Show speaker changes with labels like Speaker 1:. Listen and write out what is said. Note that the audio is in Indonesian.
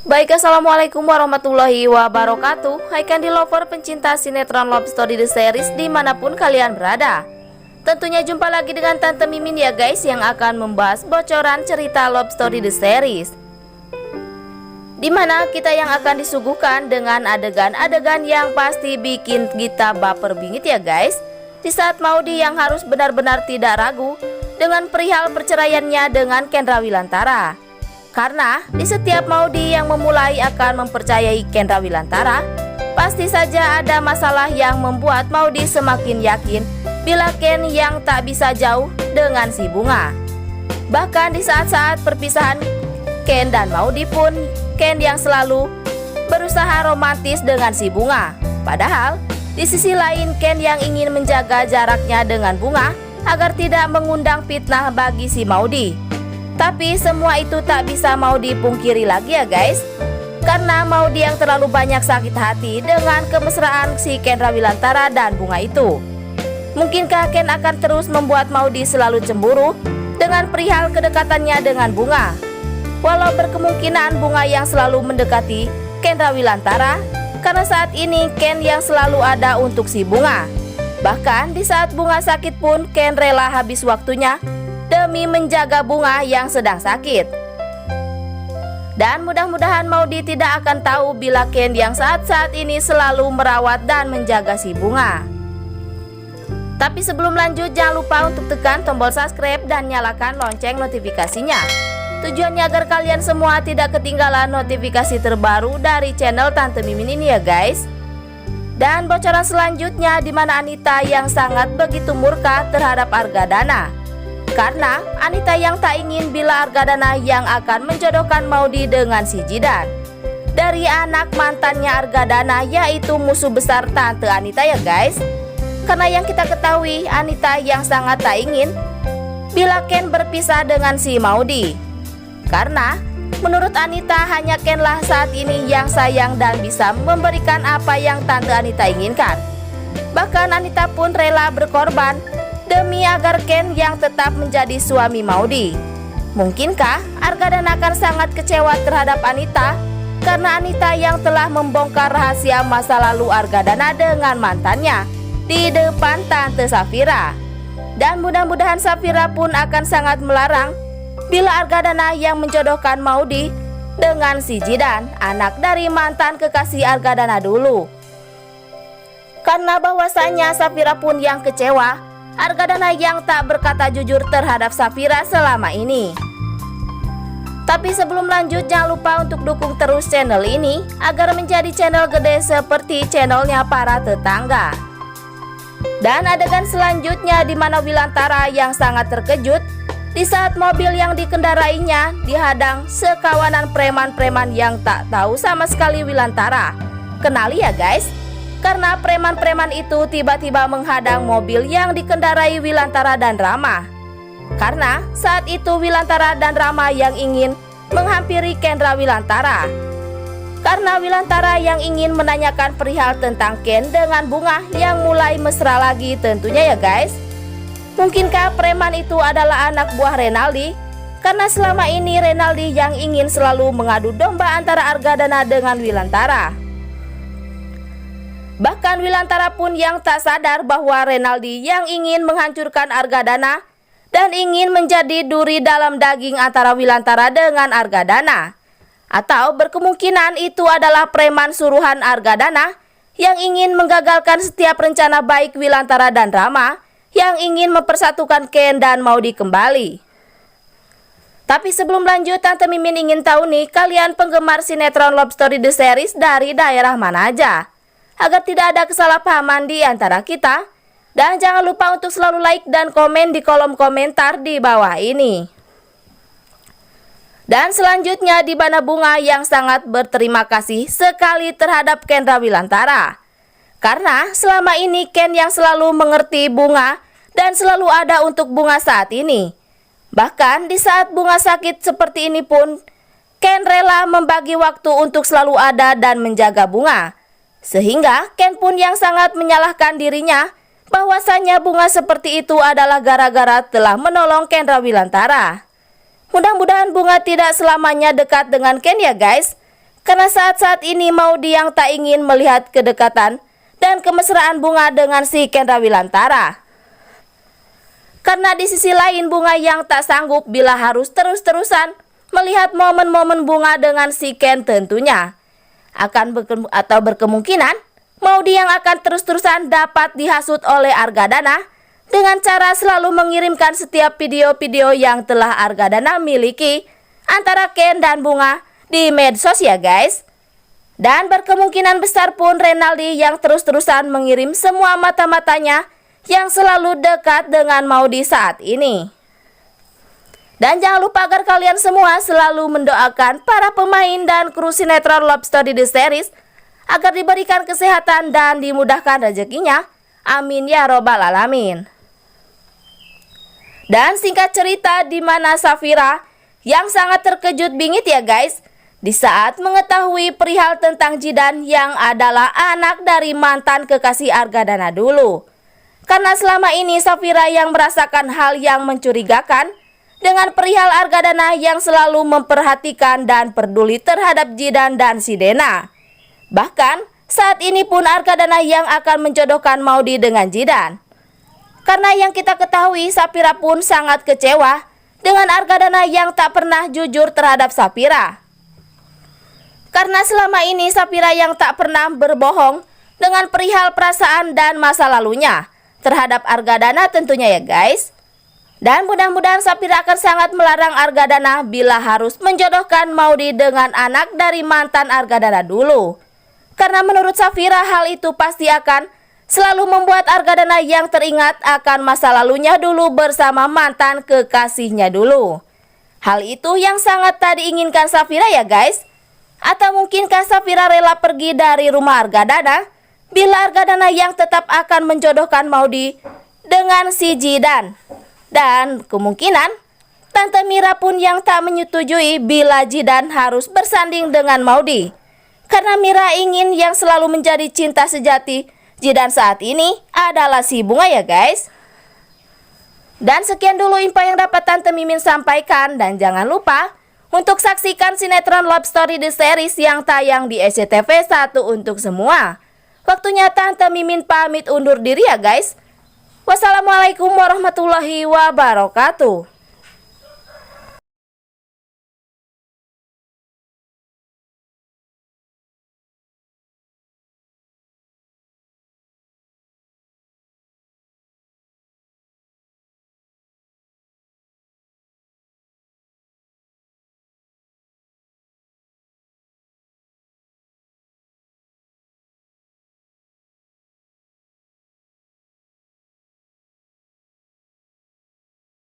Speaker 1: Baik, assalamualaikum warahmatullahi wabarakatuh. Hai Candy Lover pencinta sinetron Love Story The Series dimanapun kalian berada. Tentunya jumpa lagi dengan Tante Mimin ya guys, yang akan membahas bocoran cerita Love Story The Series, dimana kita yang akan disuguhkan dengan adegan-adegan yang pasti bikin kita baper bingit ya guys. Di saat Maudy yang harus benar-benar tidak ragu dengan perihal perceraiannya dengan Kendra Wilantara. Karena di setiap Maudy yang memulai akan mempercayai Kendra Wilantara, pasti saja ada masalah yang membuat Maudy semakin yakin bila Ken yang tak bisa jauh dengan si Bunga. Bahkan di saat-saat perpisahan Ken dan Maudy pun, Ken yang selalu berusaha romantis dengan si Bunga. Padahal di sisi lain Ken yang ingin menjaga jaraknya dengan Bunga agar tidak mengundang fitnah bagi si Maudy. Tapi semua itu tak bisa Maudy pungkiri lagi ya guys, karena Maudy yang terlalu banyak sakit hati dengan kemesraan si Kendra Wilantara dan Bunga itu. Mungkinkah Ken akan terus membuat Maudy selalu cemburu dengan perihal kedekatannya dengan Bunga? Walau berkemungkinan Bunga yang selalu mendekati Kendra Wilantara, karena saat ini Ken yang selalu ada untuk si Bunga. Bahkan di saat Bunga sakit pun Ken rela habis waktunya demi menjaga Bunga yang sedang sakit. Dan mudah-mudahan Maudy tidak akan tahu bila Ken yang saat-saat ini selalu merawat dan menjaga si Bunga. Tapi sebelum lanjut, jangan lupa untuk tekan tombol subscribe dan nyalakan lonceng notifikasinya. Tujuannya agar kalian semua tidak ketinggalan notifikasi terbaru dari channel Tante Mimin ini ya guys. Dan bocoran selanjutnya, di mana Anita yang sangat begitu murka terhadap Argadana. Karena Anita yang tak ingin bila Argadana yang akan menjodohkan Maudy dengan si Jidan dari anak mantannya Argadana, yaitu musuh besar Tante Anita ya guys. Karena yang kita ketahui, Anita yang sangat tak ingin bila Ken berpisah dengan si Maudy. Karena menurut Anita hanya Ken lah saat ini yang sayang dan bisa memberikan apa yang Tante Anita inginkan. Bahkan Anita pun rela berkorban demi agar Ken yang tetap menjadi suami Maudy. Mungkinkah Argadana akan sangat kecewa terhadap Anita karena Anita yang telah membongkar rahasia masa lalu Argadana dengan mantannya di depan Tante Safira. Dan mudah-mudahan Safira pun akan sangat melarang bila Argadana yang menjodohkan Maudy dengan si Jidan, anak dari mantan kekasih Argadana dulu. Karena bahwasanya Safira pun yang kecewa Argadana yang tak berkata jujur terhadap Safira selama ini. Tapi sebelum lanjut, jangan lupa untuk dukung terus channel ini agar menjadi channel gede seperti channelnya para tetangga. Dan adegan selanjutnya, di mana Wilantara yang sangat terkejut di saat mobil yang dikendarainya dihadang sekawanan preman-preman yang tak tahu sama sekali Wilantara kenali ya guys. Karena preman-preman itu tiba-tiba menghadang mobil yang dikendarai Wilantara dan Rama. Karena saat itu Wilantara dan Rama yang ingin menghampiri Kendra Wilantara. Karena Wilantara yang ingin menanyakan perihal tentang Ken dengan Bunga yang mulai mesra lagi tentunya ya guys. Mungkinkah preman itu adalah anak buah Renaldi? Karena selama ini Renaldi yang ingin selalu mengadu domba antara Argadana dengan Wilantara. Bahkan Wilantara pun yang tak sadar bahwa Renaldi yang ingin menghancurkan Argadana dan ingin menjadi duri dalam daging antara Wilantara dengan Argadana. Atau berkemungkinan itu adalah preman suruhan Argadana yang ingin menggagalkan setiap rencana baik Wilantara dan Rama yang ingin mempersatukan Ken dan Maudy kembali. Tapi sebelum lanjut, Tante Mimin ingin tahu nih, kalian penggemar sinetron Love Story The Series dari daerah mana aja? Agar tidak ada kesalahpahaman di antara kita. Dan jangan lupa untuk selalu like dan komen di kolom komentar di bawah ini. Dan selanjutnya, di mana Bunga yang sangat berterima kasih sekali terhadap Kendra Wilantara. Karena selama ini Ken yang selalu mengerti Bunga dan selalu ada untuk Bunga saat ini. Bahkan di saat Bunga sakit seperti ini pun Ken rela membagi waktu untuk selalu ada dan menjaga Bunga. Sehingga Ken pun yang sangat menyalahkan dirinya bahwasanya Bunga seperti itu adalah gara-gara telah menolong Kendra Wilantara. Mudah-mudahan Bunga tidak selamanya dekat dengan Ken ya guys. Karena saat-saat ini Maudy yang tak ingin melihat kedekatan dan kemesraan Bunga dengan si Kendra Wilantara. Karena di sisi lain Bunga yang tak sanggup bila harus terus-terusan melihat momen-momen Bunga dengan si Ken tentunya berkemungkinan Maudy yang akan terus-terusan dapat dihasut oleh Argadana dengan cara selalu mengirimkan setiap video-video yang telah Argadana miliki antara Ken dan Bunga di medsos ya guys. Dan berkemungkinan besar pun Renaldi yang terus-terusan mengirim semua mata-matanya yang selalu dekat dengan Maudy saat ini. Dan jangan lupa agar kalian semua selalu mendoakan para pemain dan kru sinetron Love Story The Series agar diberikan kesehatan dan dimudahkan rezekinya. Amin ya robbal alamin. Dan singkat cerita di mana Safira yang sangat terkejut bingit ya guys di saat mengetahui perihal tentang Jidan yang adalah anak dari mantan kekasih Argadana dulu. Karena selama ini Safira yang merasakan hal yang mencurigakan dengan perihal Argadana yang selalu memperhatikan dan peduli terhadap Jidan dan si Dena. Bahkan saat ini pun Argadana yang akan menjodohkan Maudy dengan Jidan. Karena yang kita ketahui Safira pun sangat kecewa dengan Argadana yang tak pernah jujur terhadap Safira. Karena selama ini Safira yang tak pernah berbohong dengan perihal perasaan dan masa lalunya terhadap Argadana tentunya ya guys. Dan mudah-mudahan Safira akan sangat melarang Argadana bila harus menjodohkan Maudy dengan anak dari mantan Argadana dulu. Karena menurut Safira hal itu pasti akan selalu membuat Argadana yang teringat akan masa lalunya dulu bersama mantan kekasihnya dulu. Hal itu yang sangat tak diinginkan Safira ya guys. Atau mungkinkah Safira rela pergi dari rumah Argadana bila Argadana yang tetap akan menjodohkan Maudy dengan si Jidan. Dan kemungkinan Tante Mira pun yang tak menyetujui bila Jidan harus bersanding dengan Maudy. Karena Mira ingin yang selalu menjadi cinta sejati Jidan saat ini adalah si Bunga ya guys. Dan sekian dulu info yang dapat Tante Mimin sampaikan. Dan jangan lupa untuk saksikan sinetron Love Story The Series yang tayang di SCTV 1 untuk semua. Waktunya Tante Mimin pamit undur diri ya guys. Wassalamualaikum warahmatullahi wabarakatuh.